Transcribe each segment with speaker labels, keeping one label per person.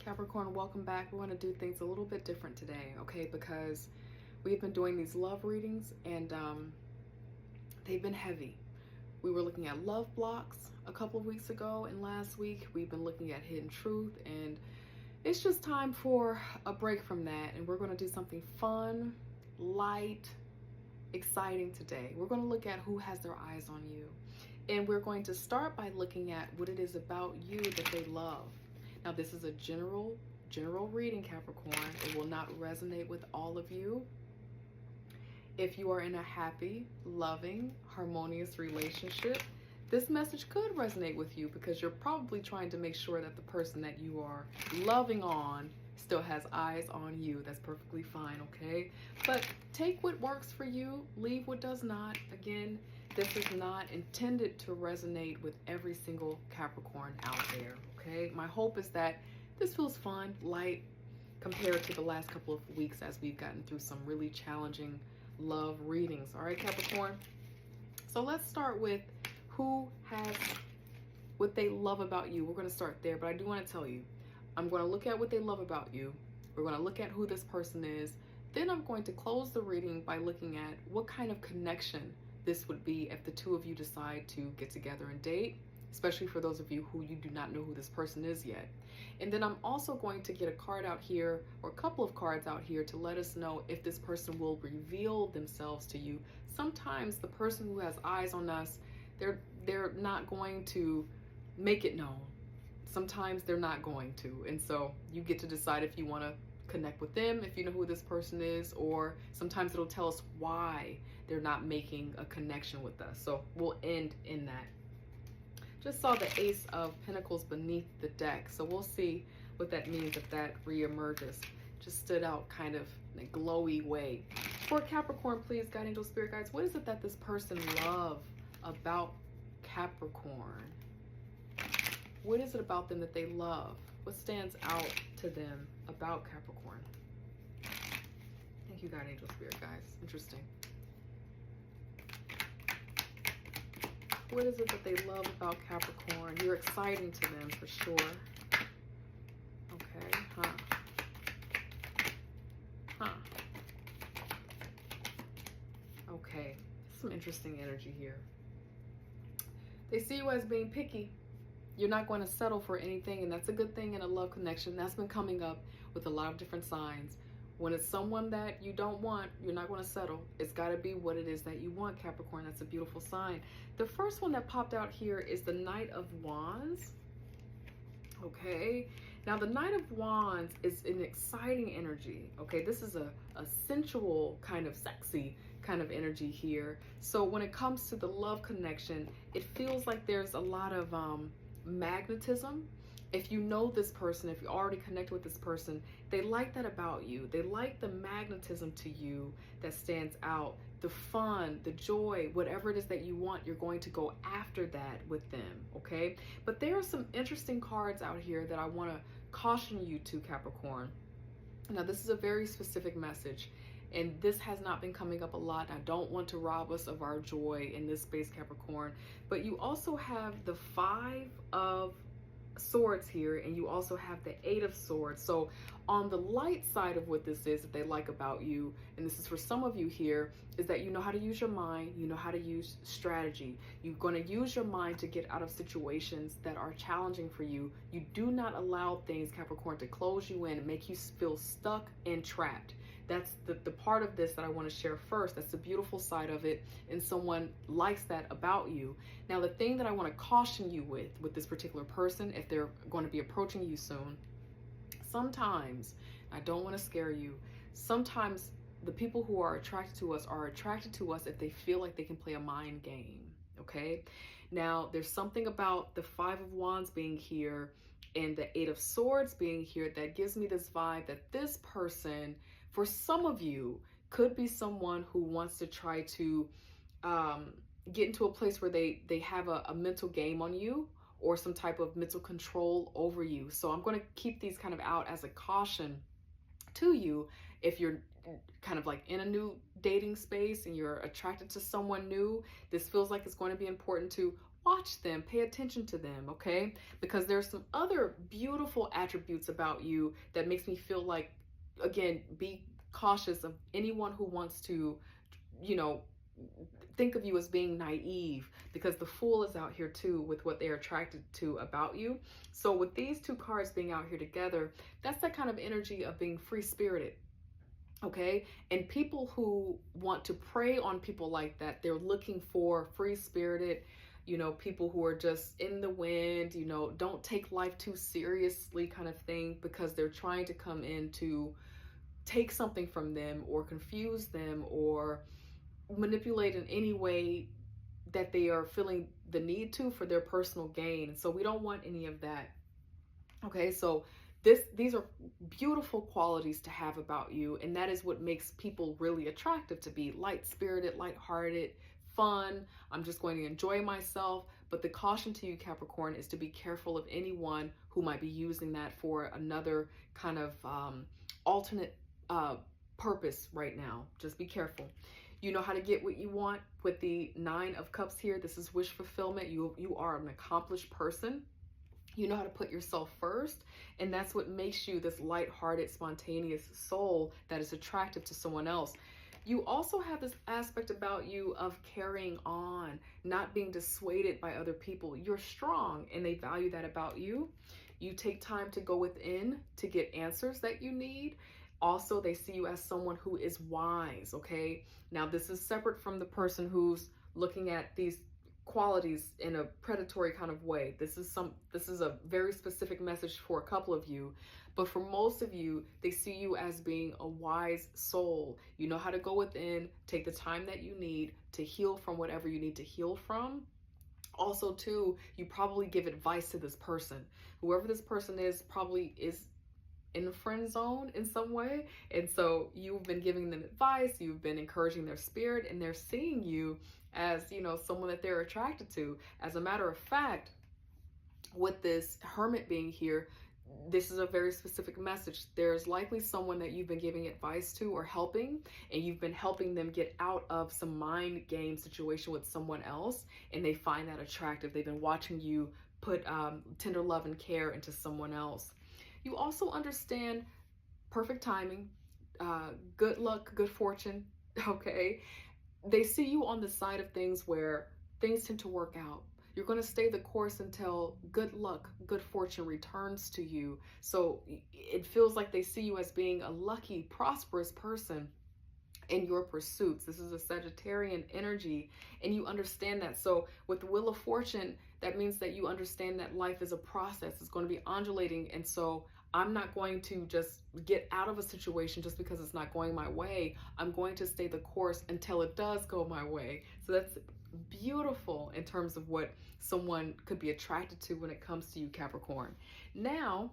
Speaker 1: Capricorn, welcome back. We're going to do things a little bit different today, okay? Because we've been doing these love readings and they've been heavy. We were looking at love blocks a couple of weeks ago, and last week we've been looking at hidden truth, and it's just time for a break from that, and we're going to do something fun, light, exciting today. We're going to look at who has their eyes on you, and we're going to start by looking at what it is about you that they love. Now, this is a general reading, Capricorn. It will not resonate with all of you. If you are in a happy, loving, harmonious relationship, this message could resonate with you because you're probably trying to make sure that the person that you are loving on still has eyes on you. That's perfectly fine, okay? But take what works for you, leave what does not. Again, this is not intended to resonate with every single Capricorn out there, okay? My hope is that this feels fun, light, compared to the last couple of weeks as we've gotten through some really challenging love readings. All right, Capricorn? So let's start with who has what they love about you. We're going to start there, but I do want to tell you, I'm going to look at what they love about you. We're going to look at who this person is. Then I'm going to close the reading by looking at what kind of connection this would be if the two of you decide to get together and date, especially for those of you who you do not know who this person is yet. And then I'm also going to get a card out here, or a couple of cards out here, to let us know if this person will reveal themselves to you. Sometimes the person who has eyes on us, they're not going to make it known. Sometimes they're not going to. And so you get to decide if you want to connect with them, if you know who this person is, or sometimes it'll tell us why they're not making a connection with us. So we'll end in that. Just saw the Ace of Pentacles beneath the deck. So we'll see what that means if that reemerges. Just stood out kind of in a glowy way. For Capricorn, please, God, angel, spirit guides, what is it that this person loves about Capricorn? What is it about them that they love? What stands out to them about Capricorn? Thank you, God, angel, spirit guides. Interesting. What is it that they love about Capricorn? You're exciting to them for sure. Okay, Okay, some interesting energy here. They see you as being picky. You're not going to settle for anything, and that's a good thing in a love connection. That's been coming up with a lot of different signs. When it's someone that you don't want, you're not going to settle. It's got to be what it is that you want, Capricorn. That's a beautiful sign. The first one that popped out here is the Knight of Wands. Okay. Now, the Knight of Wands is an exciting energy. Okay. This is a sensual, kind of sexy kind of energy here. So when it comes to the love connection, it feels like there's a lot of magnetism. If you know this person, if you already connect with this person, they like that about you. They like the magnetism to you that stands out, the fun, the joy, whatever it is that you want, you're going to go after that with them, okay? But there are some interesting cards out here that I want to caution you to, Capricorn. Now, this is a very specific message, and this has not been coming up a lot. I don't want to rob us of our joy in this space, Capricorn. But you also have the Five of Swords here, and you also have the Eight of Swords. So on the light side of what this is that they like about you, and this is for some of you here, is that you know how to use your mind, you know how to use strategy. You're going to use your mind to get out of situations that are challenging for you. You do not allow things, Capricorn, to close you in and make you feel stuck and trapped. That's the part of this that I want to share first. That's the beautiful side of it, and someone likes that about you. Now, the thing that I want to caution you with this particular person, if they're going to be approaching you soon, sometimes, I don't want to scare you, sometimes the people who are attracted to us if they feel like they can play a mind game, okay? Now, there's something about the Five of Wands being here and the Eight of Swords being here that gives me this vibe that this person, for some of you, could be someone who wants to try to get into a place where they have a mental game on you, or some type of mental control over you. So I'm going to keep these kind of out as a caution to you if you're kind of like in a new dating space and you're attracted to someone new. This feels like it's going to be important to watch them, pay attention to them, okay? Because there's some other beautiful attributes about you that makes me feel like, again, be cautious of anyone who wants to, you know, think of you as being naive, because the fool is out here too with what they're attracted to about you. So with these two cards being out here together, that's that kind of energy of being free spirited. Okay, and people who want to prey on people like that, they're looking for free spirited, you know, people who are just in the wind, you know, don't take life too seriously kind of thing, because they're trying to come in to take something from them or confuse them or manipulate in any way that they are feeling the need to for their personal gain. So we don't want any of that. Okay, so these are beautiful qualities to have about you, and that is what makes people really attractive, to be light-spirited, light-hearted, fun. I'm just going to enjoy myself. But the caution to you, Capricorn, is to be careful of anyone who might be using that for another kind of alternate purpose right now. Just be careful. You know how to get what you want with the Nine of Cups here. This is wish fulfillment. You are an accomplished person. You know how to put yourself first, and that's what makes you this light-hearted, spontaneous soul that is attractive to someone else. You also have this aspect about you of carrying on, not being dissuaded by other people. You're strong, and they value that about you. You take time to go within to get answers that you need. Also, they see you as someone who is wise, okay? Now, this is separate from the person who's looking at these qualities in a predatory kind of way. This is a very specific message for a couple of you, but for most of you, they see you as being a wise soul. You know how to go within, take the time that you need to heal from whatever you need to heal from. Also, too, you probably give advice to this person. Whoever this person is probably is in the friend zone in some way, and so you've been giving them advice, you've been encouraging their spirit, and they're seeing you as, you know, someone that they're attracted to. As a matter of fact, with this Hermit being here, this is a very specific message. There's likely someone that you've been giving advice to or helping, and you've been helping them get out of some mind game situation with someone else, and they find that attractive. They've been watching you put tender love and care into someone else. You also understand perfect timing, good luck, good fortune, okay? They see you on the side of things where things tend to work out. You're going to stay the course until good luck, good fortune returns to you. So it feels like they see you as being a lucky, prosperous person in your pursuits. This is a Sagittarian energy, and you understand that. So with the Wheel of Fortune, that means that you understand that life is a process. It's going to be undulating, and so I'm not going to just get out of a situation just because it's not going my way. I'm going to stay the course until it does go my way. So that's beautiful in terms of what someone could be attracted to when it comes to you, Capricorn. Now,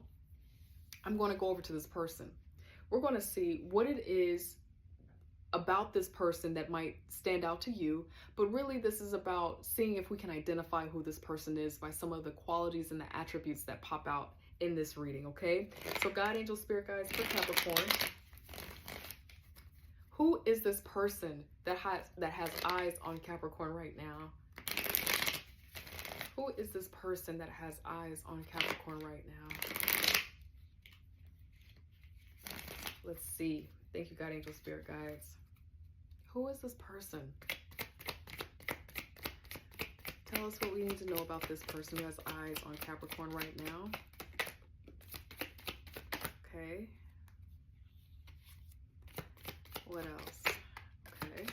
Speaker 1: I'm going to go over to this person. We're going to see what it is about this person that might stand out to you, but really this is about seeing if we can identify who this person is by some of the qualities and the attributes that pop out in this reading, okay? So God, angel, spirit guides for Capricorn, who is this person that has eyes on Capricorn right now? Who is this person that has eyes on Capricorn right now? Let's see. Thank you, God, angel, spirit guides. Who is this person? Tell us what we need to know about this person who has eyes on Capricorn right now. Okay. What else? Okay.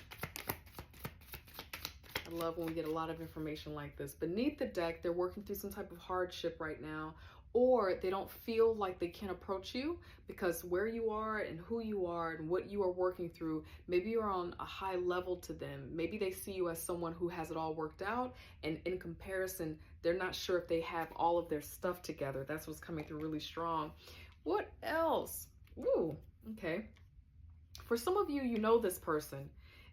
Speaker 1: I love when we get a lot of information like this. Beneath the deck, they're working through some type of hardship right now, or they don't feel like they can approach you because where you are and who you are and what you are working through, maybe you're on a high level to them. Maybe they see you as someone who has it all worked out, and in comparison, they're not sure if they have all of their stuff together. That's what's coming through really strong. What else? Ooh, okay. For some of you, you know this person.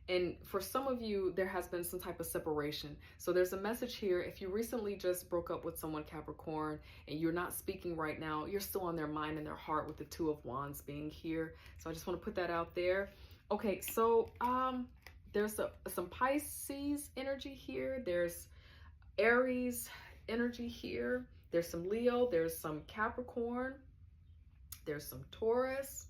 Speaker 1: And for some of you, there has been some type of separation. So there's a message here. If you recently just broke up with someone, Capricorn, and you're not speaking right now, you're still on their mind and their heart with the Two of Wands being here. So I just want to put that out there. Okay, so there's some Pisces energy here. There's Aries energy here. There's some Leo, there's some Capricorn, there's some Taurus,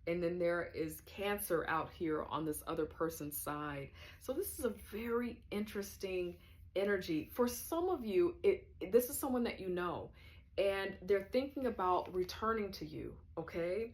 Speaker 1: and then there is Cancer out here on this other person's side. So this is a very interesting energy. For some of you, this is someone that you know, and they're thinking about returning to you, okay?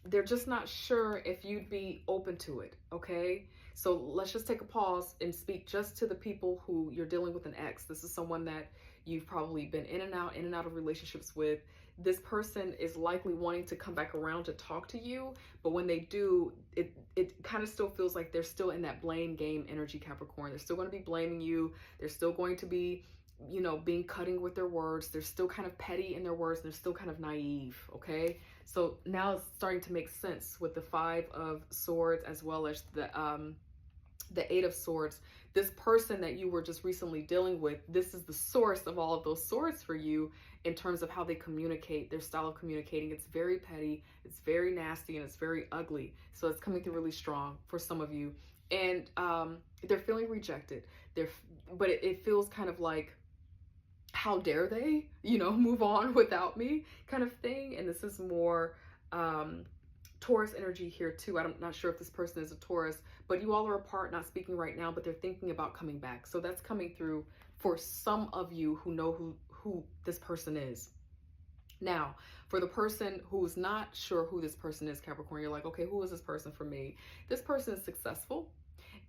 Speaker 1: They're just not sure if you'd be open to it, okay? So let's just take a pause and speak just to the people who you're dealing with an ex. This is someone that you've probably been in and out of relationships with. This person is likely wanting to come back around to talk to you, but when they do, it kind of still feels like they're still in that blame game energy, Capricorn. They're still going to be blaming you. They're still going to be, you know, being cutting with their words. They're still kind of petty in their words. They're still kind of naive, okay? So now it's starting to make sense with the Five of Swords as well as the Eight of Swords. This person that you were just recently dealing with, this is the source of all of those swords for you in terms of how they communicate, their style of communicating. It's very petty, it's very nasty, and it's very ugly. So it's coming through really strong for some of you. And they're feeling rejected. But it feels kind of like, how dare they, you know, move on without me kind of thing. And this is more Taurus energy here too. I'm not sure if this person is a Taurus, but you all are apart, not speaking right now, but they're thinking about coming back. So that's coming through for some of you who know who this person is. Now, for the person who's not sure who this person is, Capricorn, you're like, okay, who is this person for me? This person is successful,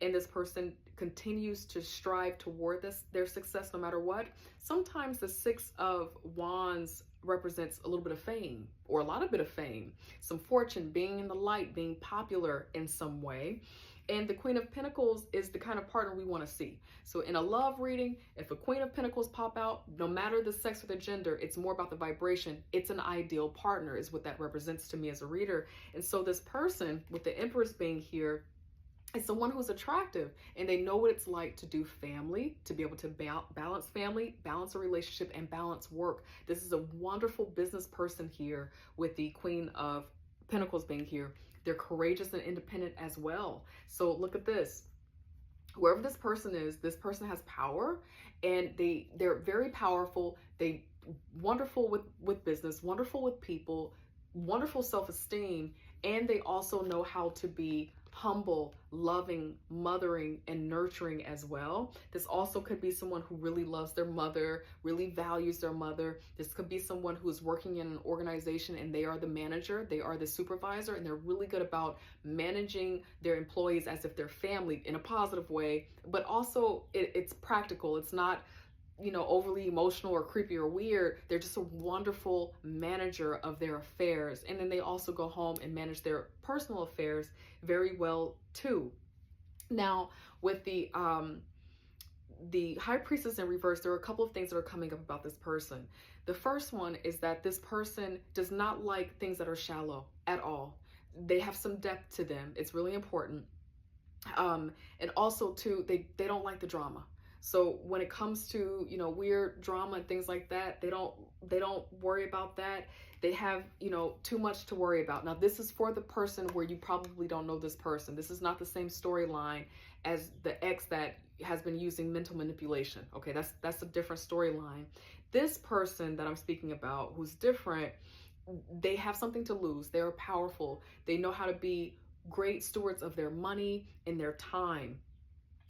Speaker 1: and this person continues to strive toward their success no matter what. Sometimes the Six of Wands represents a little bit of fame, or a lot of bit of fame, some fortune, being in the light, being popular in some way. And the Queen of Pentacles is the kind of partner we want to see. So in a love reading, if a Queen of Pentacles pop out, no matter the sex or the gender, it's more about the vibration. It's an ideal partner is what that represents to me as a reader. And so this person with the Empress being here is someone who's attractive, and they know what it's like to do family, to be able to balance family, balance a relationship, and balance work. This is a wonderful business person here with the Queen of Pentacles being here. They're courageous and independent as well. So look at this. Whoever this person is, this person has power, and they're very powerful. They wonderful with business, wonderful with people, wonderful self-esteem, and they also know how to be humble, loving, mothering, and nurturing as well. This also could be someone who really loves their mother, really values their mother. This could be someone who is working in an organization and they are the manager, they are the supervisor, and they're really good about managing their employees as if they're family in a positive way, but also it's practical. It's not, you know, overly emotional or creepy or weird. They're just a wonderful manager of their affairs. And then they also go home and manage their personal affairs very well too. Now, with the High Priestess in reverse, there are a couple of things that are coming up about this person. The first one is that this person does not like things that are shallow at all. They have some depth to them. It's really important. And also too, they don't like the drama. So when it comes to, you know, weird drama and things like that, they don't worry about that. They have, you know, too much to worry about. Now, this is for the person where you probably don't know this person. This is not the same storyline as the ex that has been using mental manipulation. Okay, that's a different storyline. This person that I'm speaking about, who's different, they have something to lose. They're powerful. They know how to be great stewards of their money and their time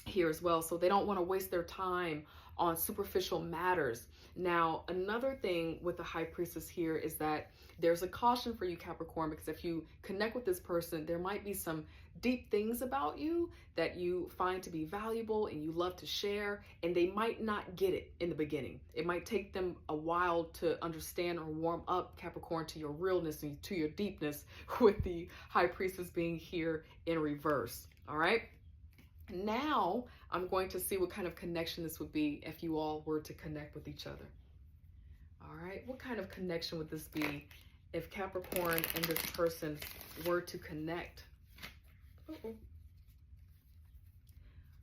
Speaker 1: here as well. So they don't want to waste their time on superficial matters. Now, another thing with the High Priestess here is that there's a caution for you, Capricorn, because if you connect with this person, there might be some deep things about you that you find to be valuable and you love to share, and they might not get it in the beginning. It might take them a while to understand or warm up, Capricorn, to your realness and to your deepness, with the High Priestess being here in reverse. All right. Now, I'm going to see what kind of connection this would be if you all were to connect with each other. All right, what kind of connection would this be if Capricorn and this person were to connect?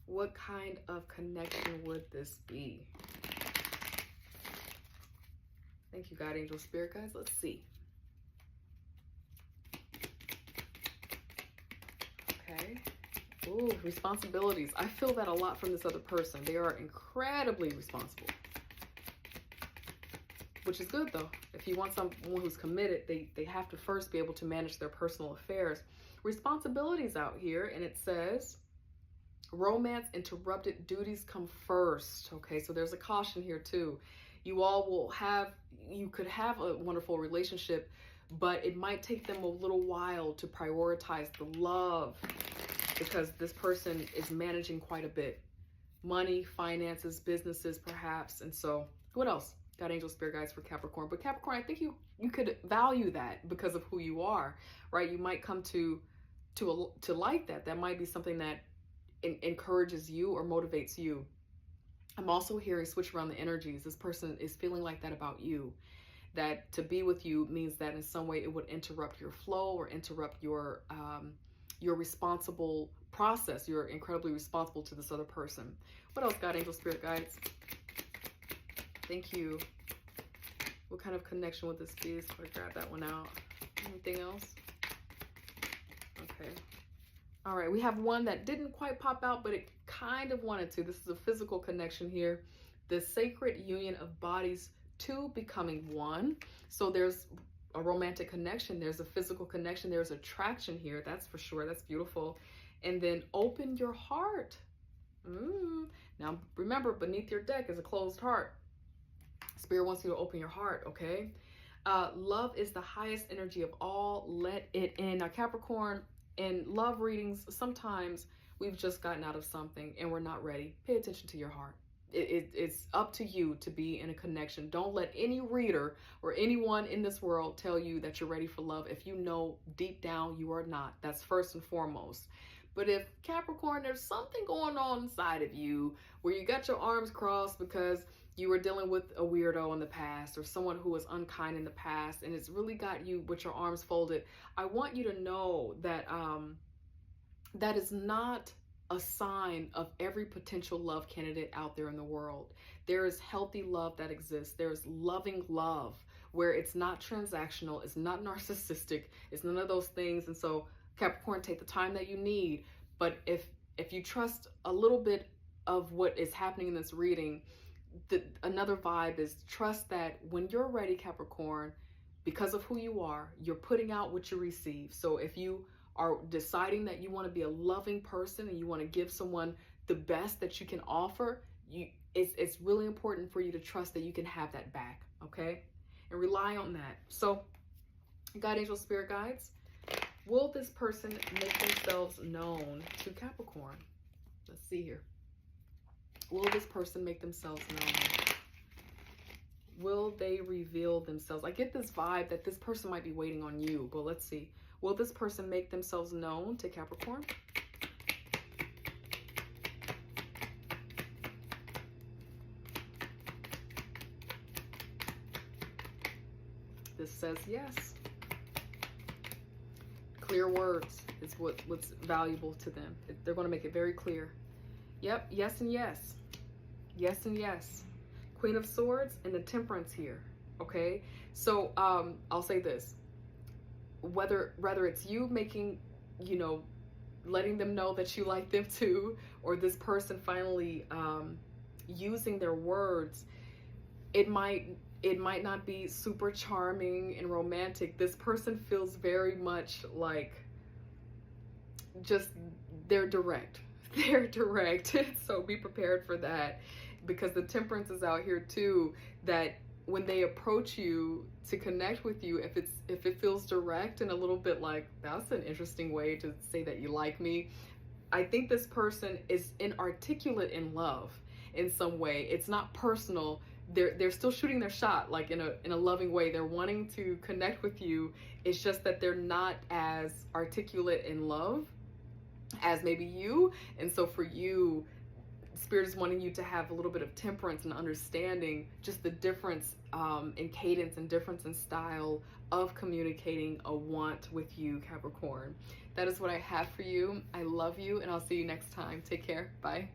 Speaker 1: What kind of connection would this be? Thank you, God, Angel, Spirit, guys. Let's see. Okay. Ooh, responsibilities. I feel that a lot from this other person. They are incredibly responsible, which is good though. If you want someone who's committed, they have to first be able to manage their personal affairs. Responsibilities out here, and it says romance interrupted, duties come first. Okay, so there's a caution here too. You could have a wonderful relationship, but it might take them a little while to prioritize the love, because this person is managing quite a bit. Money, finances, businesses perhaps. And so what else? Got angel spirit guides for Capricorn. But Capricorn, I think you could value that because of who you are, right? You might come to like that. That might be something that encourages you or motivates you. I'm also hearing switch around the energies. This person is feeling like that about you. That to be with you means that in some way it would interrupt your flow or interrupt your responsible process. You're incredibly responsible to this other person. What else, God, angel, spirit guides? Thank you. What kind of connection would this be? So I grab that one out. Anything else? Okay. All right, we have one that didn't quite pop out, but it kind of wanted to. This is a physical connection here. The sacred union of bodies, two becoming one. So there's a romantic connection. There's a physical connection. There's attraction here. That's for sure. That's beautiful. And then open your heart. Now, remember, beneath your deck is a closed heart. Spirit wants you to open your heart, okay? Love is the highest energy of all. Let it in. Now, Capricorn, in love readings, sometimes we've just gotten out of something and we're not ready. Pay attention to your heart. It's up to you to be in a connection. Don't let any reader or anyone in this world tell you that you're ready for love if you know deep down you are not. That's first and foremost. But if Capricorn, there's something going on inside of you where you got your arms crossed because you were dealing with a weirdo in the past or someone who was unkind in the past, and it's really got you with your arms folded, I want you to know that that is not a sign of every potential love candidate out there in the world. There is healthy love that exists. There's loving love where it's not transactional, it's not narcissistic, it's none of those things. And so Capricorn, take the time that you need. But if you trust a little bit of what is happening in this reading, another vibe is trust that when you're ready, Capricorn, because of who you are, you're putting out what you receive. So if you are deciding that you want to be a loving person and you want to give someone the best that you can offer, it's really important for you to trust that you can have that back, okay? And rely on that. So, God, angel, spirit guides, will this person make themselves known to Capricorn? Let's see here. Will this person make themselves known? Will they reveal themselves? I get this vibe that this person might be waiting on you, but let's see. Will this person make themselves known to Capricorn? This says yes. Clear words is what's valuable to them. They're going to make it very clear. Yep, yes and yes. Yes and yes. Queen of Swords and the Temperance here, okay? So I'll say this. Whether it's you making, letting them know that you like them too, or this person finally using their words, it might not be super charming and romantic. This person feels very much like just they're direct. They're direct. So be prepared for that, because the Temperance is out here too, that when they approach you to connect with you, if it feels direct and a little bit like, that's an interesting way to say that you like me, I think this person is inarticulate in love in some way. It's not personal. They're still shooting their shot, like in a loving way. They're wanting to connect with you. It's just that they're not as articulate in love as maybe you. And so for you, Spirit is wanting you to have a little bit of temperance and understanding just the difference in cadence and difference in style of communicating a want with you, Capricorn. That is what I have for you. I love you, and I'll see you next time. Take care. Bye.